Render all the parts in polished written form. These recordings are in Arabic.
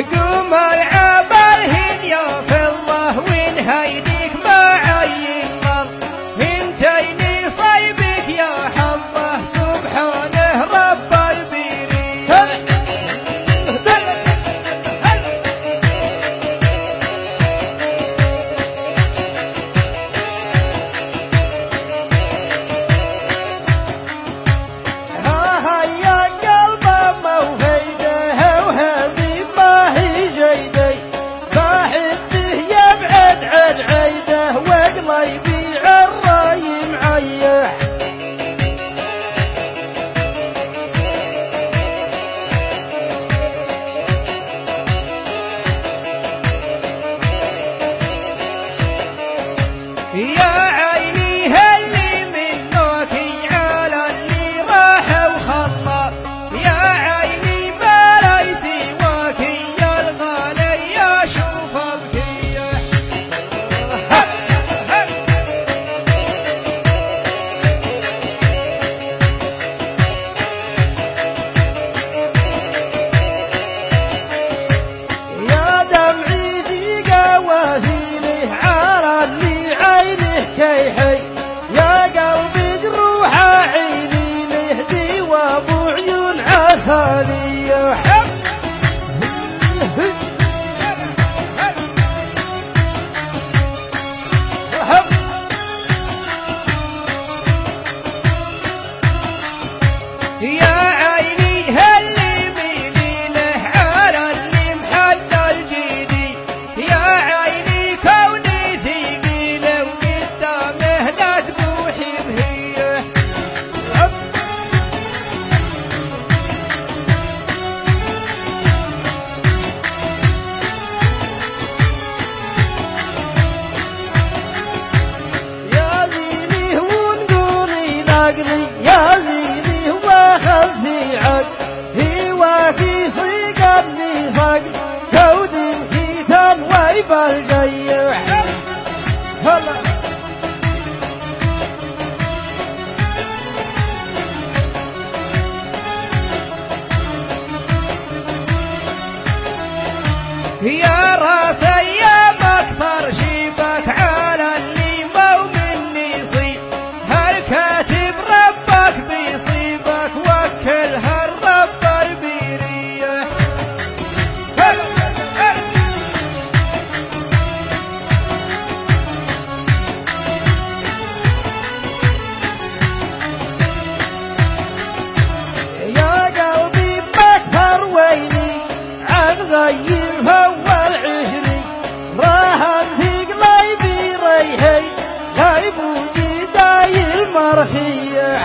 قوم العبالهن يا فضة ونهيديك معي النار هنتيني صيبك يا حظه سبحانه رب البرية ها يا قلبه موهيده وهذي ما هي جيدي باحده يبعد عن عيده وقلبي عالراي معيح يا عيني هلي منك على اللي راح وخلى يا عيني ما لي سواك يا الغالي يا شوف البكية يا دمعي ذيقه واسيله على اللي عينه كيحي يا قلبي جروحه عيني له دي وابو عيون عساليه يا عيني هلي ميلي له على اللي محل الجدي يا عيني كوني ثقيلة وقدامه لا تبوحي بهيه يا زيني ونقولي نقلي يا زيني واخذني عقل هواكي صيقني صقل كود كيتان ويب الجيح هلا يا راسي يا مكثر شيبك على اللي مو مني صيب هالكاتب ربك بيصيبك وكلها الرب البرية يا قلبي بكثر ويني عن غيرها والعشري راهن في قلبي ريحي غيب وجداي المرخية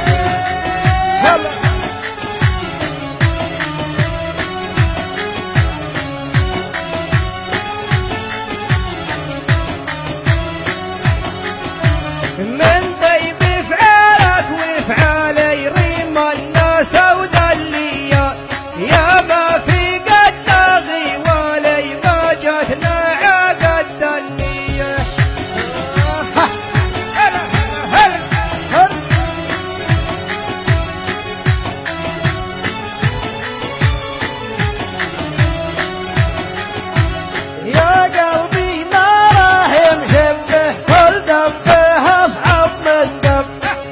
هلا من طيب فعالك وفعالي ريم الناس ودليات يا ما في قد طاغي ولي ما جاتنا عقد النية هلا هلا هلا يا قلبي ما راه مشبه كل دبه اصعب من دب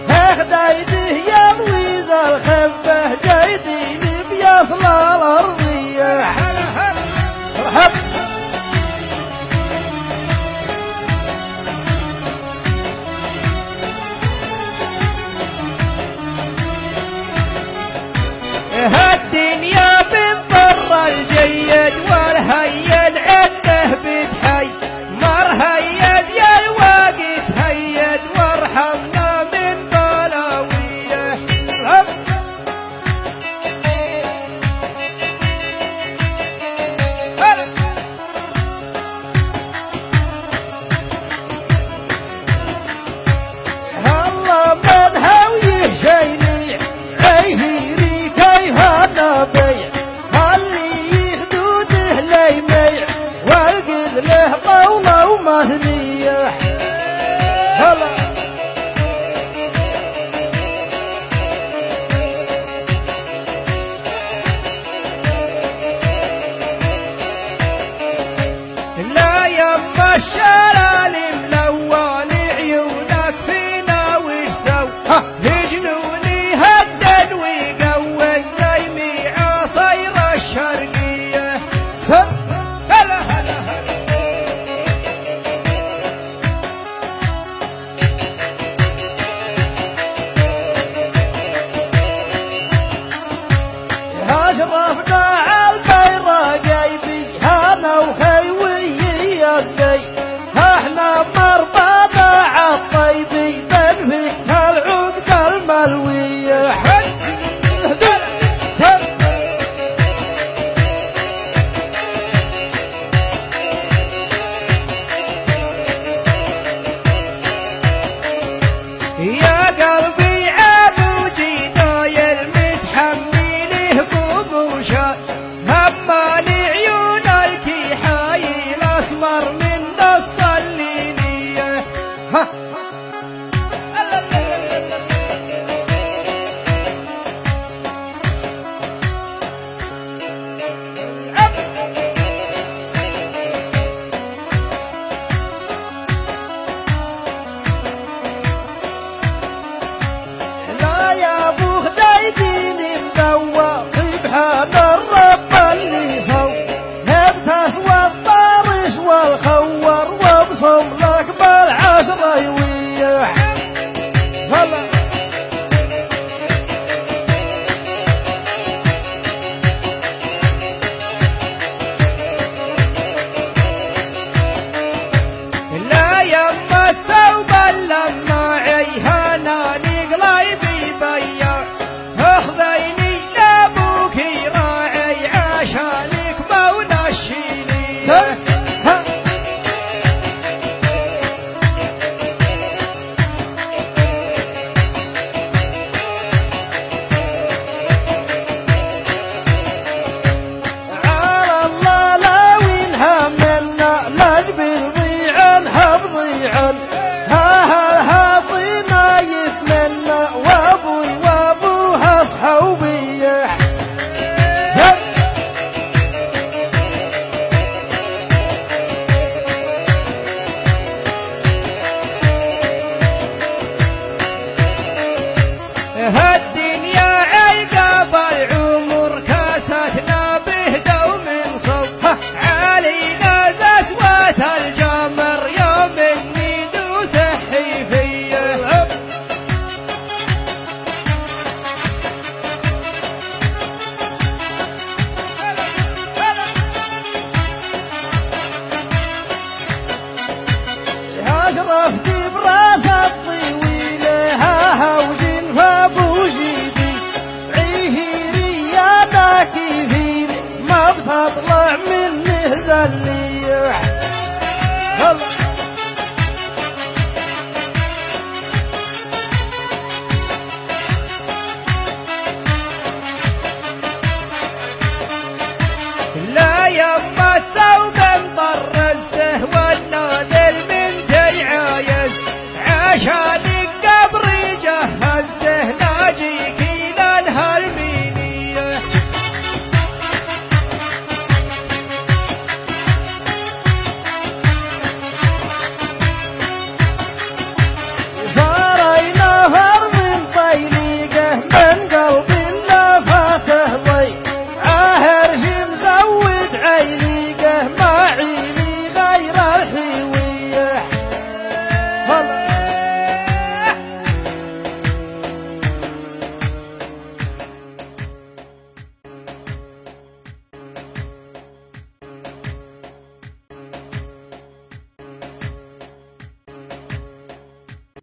اخديده يضويز الخبه جايديني بيصل الارضيه هلا هلا مرحب هالدنيا بالضر الجيد والهيد عنه بتحي مرهيد يا الواقت هيد وارحمنا من بلاويه هلا من هويه شيني عيشيري كيف أشرفنا عالبيراقي بيهانا وخيوي الذي احنا مربانا عالطيبي بنفينا العود الملوية يا قلبي عابو جيداي المتحمل هموم وشاي